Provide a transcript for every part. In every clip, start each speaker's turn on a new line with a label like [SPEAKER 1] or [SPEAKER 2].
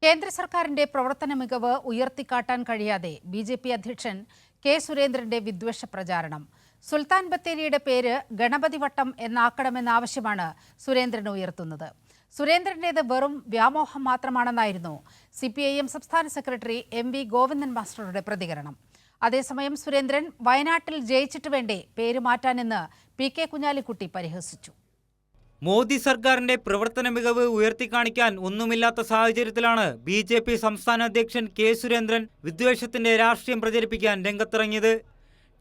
[SPEAKER 1] കേന്ദ്ര സർക്കാരിന്റെ പ്രവർത്തന മികവ് ഉയർത്തിക്കാട്ടാൻ കഴിയാതെ ബി.ജെ.പി. അധ്യക്ഷൻ കെ. സുരേന്ദ്രന്റെ വിദ്വേഷ പ്രചാരണം. സുൽത്താൻ ബത്തേരിയുടെ പേര് ഗണപതി വട്ടം എന്നാക്കണമെന്ന ആവശ്യമാണ് സുരേന്ദ്രൻ ഉയർത്തുന്നത്. സുരേന്ദ്രന്റേത് വെറും വ്യാമോഹം മാത്രമാണെന്നായിരുന്നു CPIM സംസ്ഥാന സെക്രട്ടറി M.V. ഗോവിന്ദൻ മാസ്റ്ററുടെ പ്രതികരണം. അതേസമയം സുരേന്ദ്രൻ വയനാട്ടിൽ ജയിച്ചിട്ട് വേണ്ടേ പേര് മാറ്റാനെന്ന് P.K. കുഞ്ഞാലിക്കുട്ടി പരിഹസിച്ചു.
[SPEAKER 2] മോദി സർക്കാരിന്റെ പ്രവർത്തന മികവ് ഉയർത്തിക്കാണിക്കാൻ ഒന്നുമില്ലാത്ത സാഹചര്യത്തിലാണ് BJP സംസ്ഥാന അധ്യക്ഷൻ കെ. സുരേന്ദ്രൻ വിദ്വേഷത്തിന്റെ രാഷ്ട്രീയം പ്രചരിപ്പിക്കാൻ രംഗത്തിറങ്ങിയത്.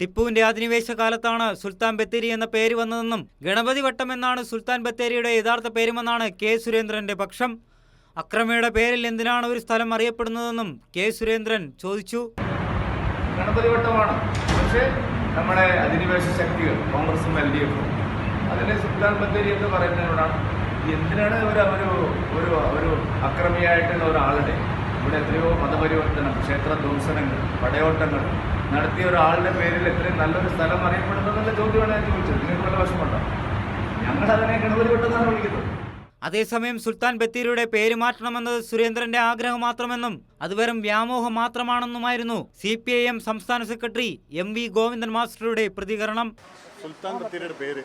[SPEAKER 2] ടിപ്പുവിന്റെ അധിനിവേശ കാലത്താണ് സുൽത്താൻ ബത്തേരി എന്ന പേര് വന്നതെന്നും ഗണപതി വട്ടം എന്നാണ് സുൽത്താൻ ബത്തേരിയുടെ യഥാർത്ഥ പേരുമെന്നാണ് കെ. സുരേന്ദ്രന്റെ പക്ഷം. അക്രമിയുടെ പേരിൽ എന്തിനാണ് ഒരു സ്ഥലം അറിയപ്പെടുന്നതെന്നും കെ. സുരേന്ദ്രൻ ചോദിച്ചു.
[SPEAKER 3] ഗണപതി വട്ടമാണ്, പക്ഷേ നമ്മുടെ അധിനിവേശ ശക്തികൾ കോൺഗ്രസും LDF അതിനെ സുൽത്താൻ ബത്തേരി എന്ന് പറയുന്നതിനോടാണ് എന്തിനാണ് ഒരു അക്രമിയായിട്ടുള്ള ഒരാളുടെ ഇവിടെ എത്രയോ മതപരിവർത്തനം, ക്ഷേത്ര ധ്വംസനങ്ങൾ, പടയോട്ടങ്ങൾ നടത്തിയ ഒരാളുടെ പേരിൽ എത്രയും നല്ലൊരു സ്ഥലം അറിയപ്പെടുന്നതെന്നുള്ള ചോദ്യമാണ് ഞാൻ ചോദിച്ചത്. നിങ്ങൾക്ക് വല്ല വശമുണ്ടോ? ഞങ്ങളതിനെ ഗണപതി വട്ടെന്നാണ് വിളിക്കുന്നത്.
[SPEAKER 2] അതേസമയം സുൽത്താൻ ബത്തേരിയുടെ പേര് മാറ്റണമെന്നത് സുരേന്ദ്രന്റെ ആഗ്രഹം മാത്രമെന്നും അത് വെറും വ്യാമോഹം മാത്രമാണെന്നുമായിരുന്നു CPIM സംസ്ഥാന സെക്രട്ടറി M.V. ഗോവിന്ദൻ മാസ്റ്ററുടെ പ്രതികരണം.
[SPEAKER 4] സുൽത്താൻ ബത്തേരിയുടെ പേര്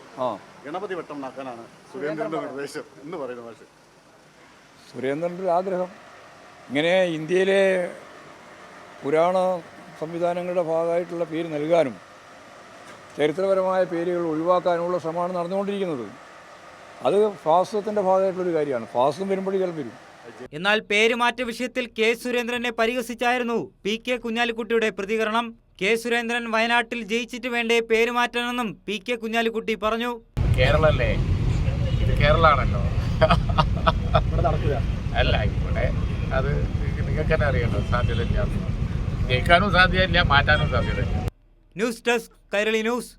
[SPEAKER 4] ഗണപതി വട്ടം ആക്കാനാണ് സുരേന്ദ്രന്റെ നിർദ്ദേശം എന്ന് പറയുന്ന ഭാഷ.
[SPEAKER 5] സുരേന്ദ്രൻ്റെ ഒരു ആഗ്രഹം ഇങ്ങനെ ഇന്ത്യയിലെ പുരാണ സംവിധാനങ്ങളുടെ ഭാഗമായിട്ടുള്ള പേര് നൽകാനും ചരിത്രപരമായ പേരുകൾ ഒഴിവാക്കാനുമുള്ള ശ്രമമാണ് നടന്നുകൊണ്ടിരിക്കുന്നത്. അത് ഫാസിസത്തിൻ്റെ ഭാഗമായിട്ടുള്ളൊരു കാര്യമാണ്. ഫാസിസം വരുമ്പോഴേ ചിലപ്പോൾ വരും.
[SPEAKER 2] എന്നാൽ പേരുമാറ്റ വിഷയത്തിൽ കെ. സുരേന്ദ്രനെ പരിഹസിച്ചായിരുന്നു P.K. കുഞ്ഞാലിക്കുട്ടിയുടെ പ്രതികരണം. കെ. സുരേന്ദ്രൻ വയനാട്ടിൽ ജയിച്ചിട്ട് വേണ്ടേ പേര് മാറ്റാനെന്നും P.K. കുഞ്ഞാലിക്കുട്ടി പറഞ്ഞു.
[SPEAKER 6] കേരളല്ലേ, ഇത് കേരളാണല്ലോ. അല്ല, ഇവിടെ അത് നിങ്ങൾക്ക് തന്നെ അറിയണ്ടോ, സാധ്യതയില്ല. ജയിക്കാനും സാധ്യതയില്ല, മാറ്റാനും സാധ്യതയില്ല.
[SPEAKER 2] News desk Kairali news.